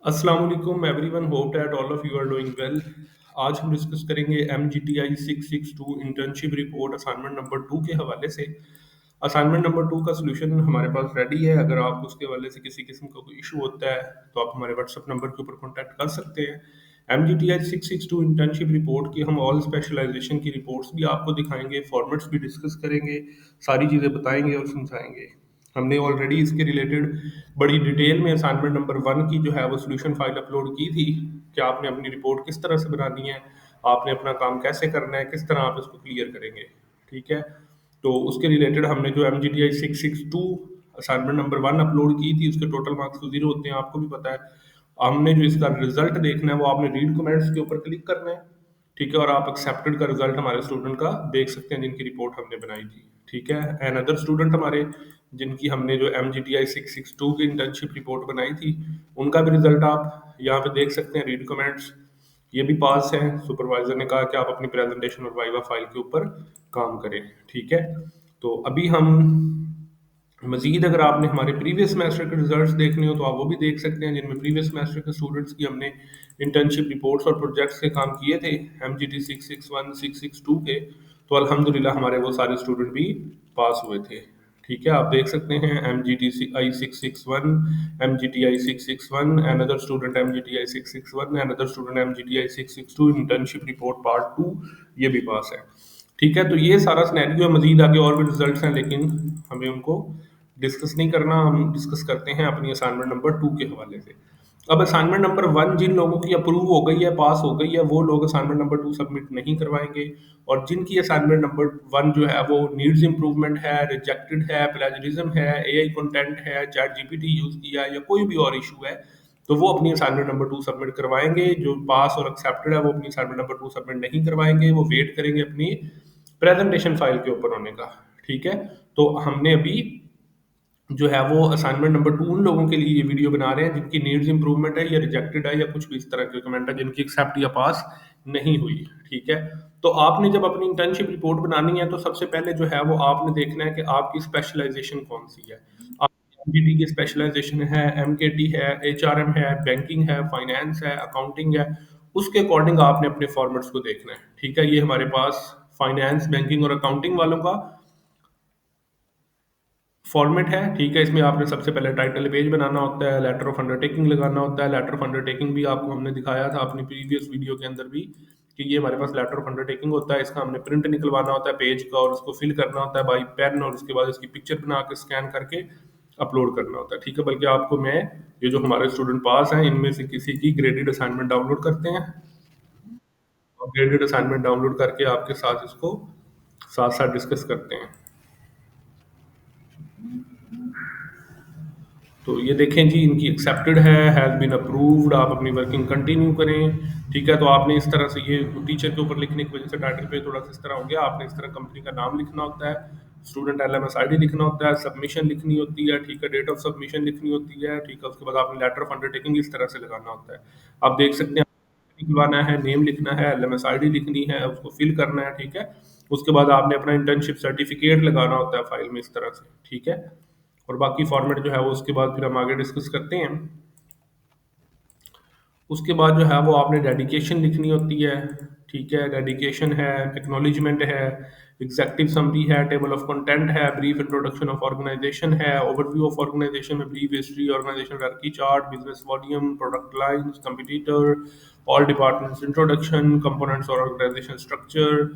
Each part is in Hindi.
अस्सलाम वालेकुम everyone, hope that all of you are doing well. आज हम डिस्कस करेंगे MGTI 662 internship report assignment number 2 के हवाले से। असाइनमेंट नंबर 2 का सॉल्यूशन हमारे पास रेडी है। अगर आप उसके हवाले से किसी किस्म का कोई इशू होता है तो आप हमारे व्हाट्सएप नंबर के ऊपर कॉन्टैक्ट कर सकते हैं। MGTI 662 इंटर्नशिप रिपोर्ट की हम ऑल स्पेशलाइजेशन की रिपोर्ट्स भी आपको दिखाएंगे, फॉर्मेट्स भी डिस्कस करेंगे, सारी चीज़ें बताएंगे और समझाएंगे। हमने ऑलरेडी इसके रिलेटेड बड़ी डिटेल में असाइनमेंट नंबर 1 की जो है वो सॉल्यूशन फाइल अपलोड की थी कि आपने अपनी रिपोर्ट किस तरह से बनानी है, आपने अपना काम कैसे करना है, किस तरह आप इसको क्लियर करेंगे। ठीक है, तो उसके रिलेटेड हमने जो MGTI 662 असाइनमेंट नंबर 1 अपलोड की थी, उसके टोटल मार्क्स तो 0 होते हैं, आपको भी पता है। हमने जो इसका रिजल्ट देखना है वो आपने रीड कमेंट्स के ऊपर क्लिक करना है। ठीक है, और आप एक्सेप्टेड का रिजल्ट हमारे स्टूडेंट का देख सकते हैं जिनकी रिपोर्ट हमने बनाई थी। ठीक है, एंड अदर स्टूडेंट हमारे जिनकी हमने जो MGTI 662 की इंटर्नशिप रिपोर्ट बनाई थी, उनका भी रिजल्ट आप यहाँ पे देख सकते हैं, रीड कमेंट्स। ये भी पास है। सुपरवाइजर ने कहा कि आप अपनी प्रेजेंटेशन और वाइवा फाइल के ऊपर काम करें। ठीक है, तो अभी हम मजीद अगर आपने हमारे प्रीवियस सेमेस्टर के रिजल्ट्स देखने हो तो आप वो भी देख सकते हैं, जिनमें प्रीवियस सेमेस्टर के स्टूडेंट्स की हमने इंटर्नशिप रिपोर्ट्स और प्रोजेक्ट्स के काम किए थे MGT 661 662 के। तो अल्हम्दुलिल्लाह हमारे वो सारे स्टूडेंट भी पास हुए थे। ठीक है, आप देख सकते हैं MGTI 661, MGTI 661, another student MGTI 661, another student MGTI 662 internship report part 2, ये भी पास है। ठीक है, तो ये सारा सिनेरियो है। मजीद आगे और भी रिजल्ट्स हैं लेकिन हमें उनको डिस्कस नहीं करना, हम डिस्कस करते हैं अपनी असाइनमेंट नंबर 2 के हवाले से। अब असाइनमेंट नंबर 1 जिन लोगों की अप्रूव हो गई है, पास हो गई है, वो लोग असाइनमेंट नंबर 2 सबमिट नहीं करवाएंगे। और जिनकी असाइनमेंट नंबर 1 जो है वो नीड्स इंप्रूवमेंट है, रिजेक्टेड है, प्लेजरिज्म है, AI कंटेंट है, चैट GPT यूज किया है या कोई भी और इशू है, तो वो अपनी असाइनमेंट नंबर 2 सबमिट करवाएंगे। जो पास और एक्सेप्टेड है वो अपनी असाइनमेंट नंबर 2 सबमिट नहीं करवाएंगे, वो वेट करेंगे अपनी प्रेजेंटेशन फाइल के ऊपर होने का। ठीक है, तो हमने अभी जो है वो असाइनमेंट नंबर 2 उन लोगों के लिए ये वीडियो बना रहे हैं जिनकी नीड्स इंप्रूवमेंट है या रिजेक्टेड है या कुछ भी इस तरह के कमेंट है, जिनकी एक्सेप्ट या पास नहीं हुई। ठीक है, तो आपने जब अपनी इंटर्नशिप रिपोर्ट बनानी है तो सबसे पहले जो है वो आपने देखना है कि आपकी स्पेशलाइजेशन कौन सी है। आपकी MGT की स्पेशलाइजेशन है, MKT है, HRM है, बैंकिंग है, फाइनेंस है, अकाउंटिंग है, उसके अकॉर्डिंग आपने अपने फॉर्मेट्स को देखना है। ठीक है, ये हमारे पास फाइनेंस, बैंकिंग और अकाउंटिंग वालों का फॉर्मेट है। ठीक है, इसमें आपने सबसे पहले टाइटल पेज बनाना होता है, लेटर ऑफ अंडरटेकिंग लगाना होता है। लेटर ऑफ अंडरटेकिंग भी आपको हमने दिखाया था अपनी प्रीवियस वीडियो के अंदर भी कि ये हमारे पास लेटर ऑफ अंडरटेकिंग होता है। इसका हमने प्रिंट निकलवाना होता है पेज का और उसको फिल करना होता है बाई पेन, और उसके बाद इसकी पिक्चर बना के स्कैन करके अपलोड करना होता है। ठीक है, बल्कि आपको मैं ये जो हमारे स्टूडेंट पास हैं इनमें से किसी की ग्रेडेड असाइनमेंट डाउनलोड करते हैं और ग्रेडेड असाइनमेंट डाउनलोड करके आपके साथ इसको साथ साथ डिस्कस करते हैं। तो ये देखें जी, इनकी एक्सेप्टेड है, हैज़ बीन अप्रूव्ड। आप अपनी वर्किंग कंटिन्यू करें। ठीक है, तो आपने इस तरह से ये टीचर के ऊपर लिखने की वजह से टाइटल पे थोड़ा सा इस तरह हो गया। आपने इस तरह कंपनी का नाम लिखना होता है, स्टूडेंट LMS ID लिखना होता है, सबमिशन लिखनी होती है। ठीक है, डेट ऑफ सबमिशन लिखनी होती है। ठीक है, उसके बाद आपने लेटर ऑफ अंडरटेकिंग इस तरह से लगाना होता है। आप देख सकते हैं, लिखवाना है, नेम लिखना है, LMS ID लिखनी है, उसको फिल करना है। ठीक है, उसके बाद आपने अपना इंटर्नशिप सर्टिफिकेट लगाना होता है फाइल में इस तरह से। ठीक है, और बाकी फॉर्मेट जो है वो उसके बाद फिर हम आगे डिस्कस करते हैं। उसके बाद जो है वो आपने डेडिकेशन लिखनी होती है। ठीक है, डेडिकेशन है, एक्नॉलेजमेंट है, एग्जेक्टिव समरी है, टेबल ऑफ कंटेंट है, ब्रीफ इंट्रोडक्शन ऑफ ऑर्गेनाइजेशन है, ओवरव्यू ऑफ ऑर्गेनाइजेशन में brief history, organisation hierarchy chart, business volume, product lines, competitor, all departments introduction, components और ऑर्गेनाइजेशन स्ट्रक्चर।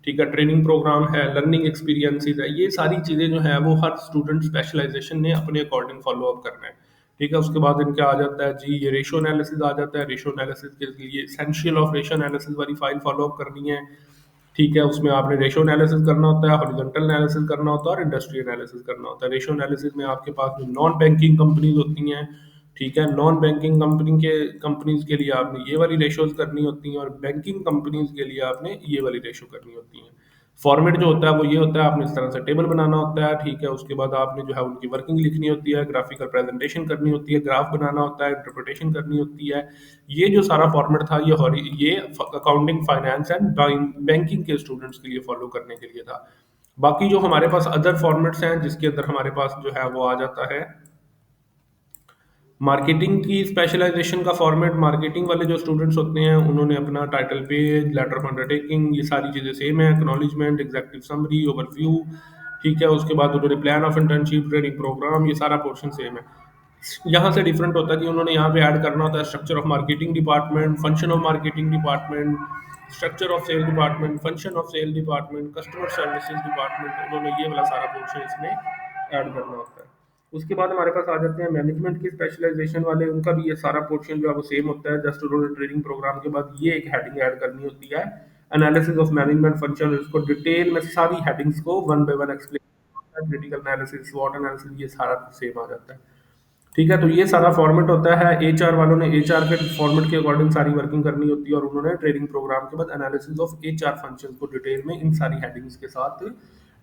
ठीक है, ट्रेनिंग प्रोग्राम है, लर्निंग एक्सपीरियंसेस है। ये सारी चीज़ें जो है वो हर स्टूडेंट स्पेशलाइजेशन ने अपने अकॉर्डिंग फॉलो अप करना है। ठीक है, उसके बाद इनके आ जाता है जी ये रेशो एनालिसिस आ जाता है। रेशो एनालिसिस के लिए एसेंशियल ऑफ रेशो एनालिसिस वाली फाइल फॉलो अप करनी है। ठीक है, उसमें आपने रेशो एनालिसिस करना होता है, हॉरिजॉन्टल एनालिसिस करना होता है और इंडस्ट्री एनालिसिस करना होता है। रेशो एनालिसिस में आपके पास जो नॉन बैंकिंग कंपनीज होती हैं, ठीक है, नॉन बैंकिंग कंपनीज के लिए आपने ये वाली रेशोज करनी होती हैं और बैंकिंग कंपनीज के लिए आपने ये वाली रेशो करनी होती हैं। फॉर्मेट जो होता है वो ये होता है, आपने इस तरह से टेबल बनाना होता है। ठीक है, उसके बाद आपने जो है उनकी वर्किंग लिखनी होती है, ग्राफिकल प्रेजेंटेशन करनी होती है, ग्राफ बनाना होता है, इंटरप्रिटेशन करनी होती है। ये जो सारा फॉर्मेट था ये अकाउंटिंग, फाइनेंस एंड बैंकिंग के स्टूडेंट्स के लिए फॉलो करने के लिए था। बाकी जो हमारे पास अदर फॉर्मेट्स हैं जिसके अंदर हमारे पास जो है वो आ जाता है मार्केटिंग की स्पेशलाइजेशन का फॉर्मेट, मार्केटिंग वाले जो स्टूडेंट्स होते हैं उन्होंने अपना title page, letter of undertaking, ये सारी चीज़ें सेम है, एक्नॉलेजमेंट, एग्जेक्टिव समरी, ओवरव्यू, ठीक है। उसके बाद उन्होंने plan of internship, training programme, ये सारा पोर्शन सेम है। यहाँ से डिफरेंट होता है कि उन्होंने यहाँ पे ऐड करना होता है structure of marketing department, function of marketing department, structure of sale department, function of sale department, customer services department, उन्होंने ये वाला सारा पोर्शन इसमें ऐड करना होता है। उसके बाद हमारे पास आ जाते हैं मैनेजमेंट की स्पेशलाइजेशन वाले, उनका भी ये सारा पोर्शन जो है वो सेम होता है, जस्ट उन्होंने ट्रेनिंग प्रोग्राम के बाद ये एक हेडिंग ऐड करनी होती है, एनालिसिस ऑफ मैनेजमेंट फंक्शन, इसको डिटेल में सारी हेडिंग्स को one by one explain, critical analysis, स्वॉट एनालिसिस, ये सारा सेम आ जाता है। ठीक है, तो ये सारा फॉर्मेट होता है। एचआर वालों ने एचआर के फॉर्मेट के अकॉर्डिंग सारी वर्किंग करनी होती है, और उन्होंने ट्रेनिंग प्रोग्राम के बाद एनालिसिस ऑफ एचआर फंक्शंस को डिटेल में इन सारी हेडिंग्स के साथ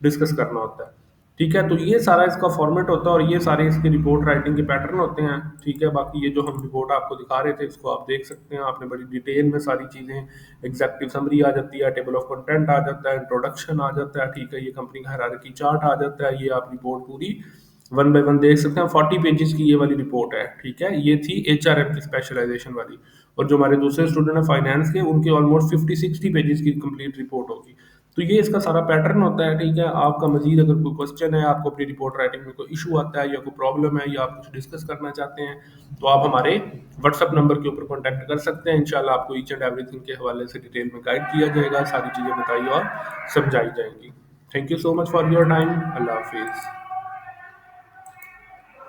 डिस्कस करना होता है। ठीक है, तो ये सारा इसका फॉर्मेट होता है, और ये सारे इसके रिपोर्ट राइटिंग के पैटर्न होते हैं। ठीक है, बाकी ये जो हम रिपोर्ट आपको दिखा रहे थे इसको आप देख सकते हैं, आपने बड़ी डिटेल में सारी चीज़ें, एग्जेक्टिव समरी आ जाती है, टेबल ऑफ कंटेंट आ जाता है, इंट्रोडक्शन आ जाता है, ठीक है, ये कंपनी का हायरार्की चार्ट आ जाता है, ये आप रिपोर्ट पूरी वन बाय वन देख सकते हैं। 40 पेजेस की ये वाली रिपोर्ट है। ठीक है, ये थी एचआरएम की स्पेशलाइजेशन वाली। और जो हमारे दूसरे स्टूडेंट हैं फाइनेंस के, उनके ऑलमोस्ट 50-60 पेजेस की कंप्लीट रिपोर्ट होगी। तो ये इसका सारा पैटर्न होता है। ठीक है, आपका मजीद अगर कोई क्वेश्चन है, आपको अपनी रिपोर्ट राइटिंग में कोई इशू आता है या कोई प्रॉब्लम है या आप कुछ डिस्कस करना चाहते हैं, तो आप हमारे व्हाट्सअप नंबर के ऊपर कॉन्टैक्ट कर सकते हैं। इंशाल्लाह आपको ईच एंड एवरीथिंग के हवाले से डिटेल में गाइड किया जाएगा, सारी चीज़ें बताई और समझाई जाएंगी। Thank you so much for your time. अल्लाह हाफिज़।